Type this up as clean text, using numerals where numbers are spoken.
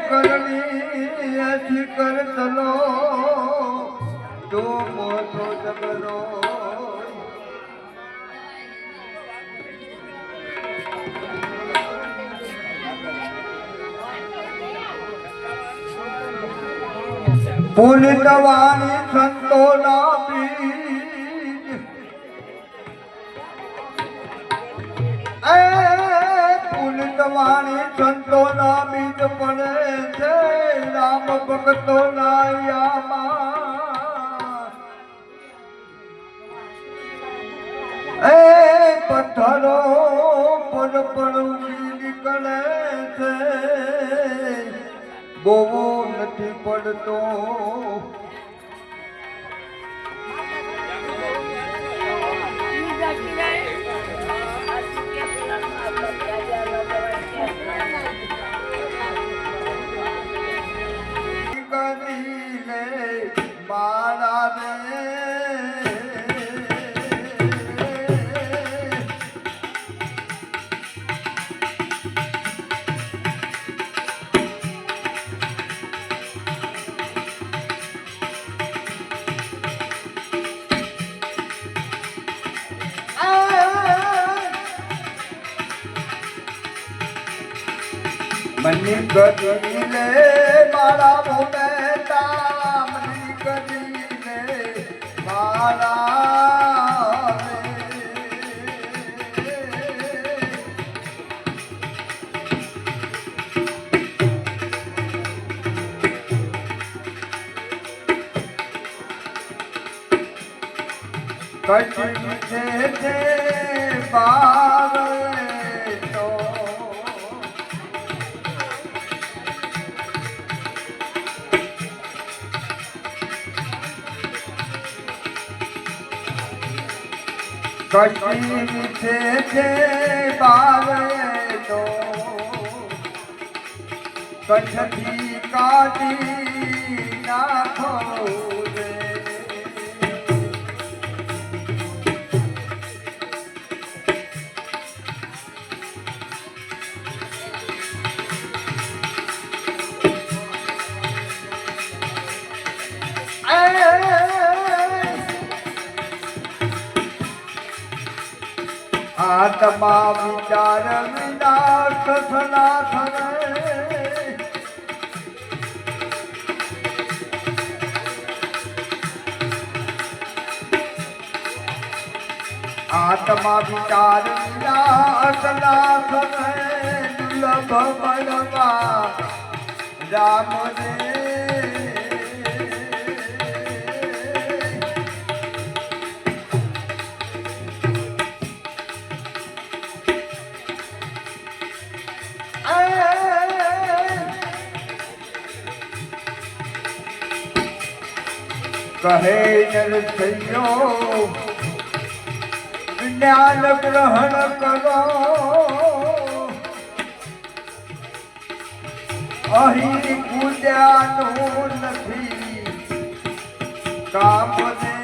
કરણી ऐसी कर चलो तो मोटो जगरो પુનિતવાણી સંતોના બીજ પુનિતવાણી સંતોના બીજ પડે છે રામ ભક્તોના યામાં પથ્થરો પર ઉડી નીકળે છે બોવો નથી પડતો કરીને મારા રે મની ગદી લે મારા મોમેતા મની ગદી લે મારા કજી છે બાવે કશી છે બાવે તો કચ્છથી કાઢી નાખો રે આત્મા વિચાર વિનાશ સનાથને આત્મા વિચાર વિનાશ સનાથને દુર્લભ મળવા રામ રે કહે નરસૈયો જ્ઞાન ગ્રહણ કરો અહીં પૂજાનું નથી કામ ને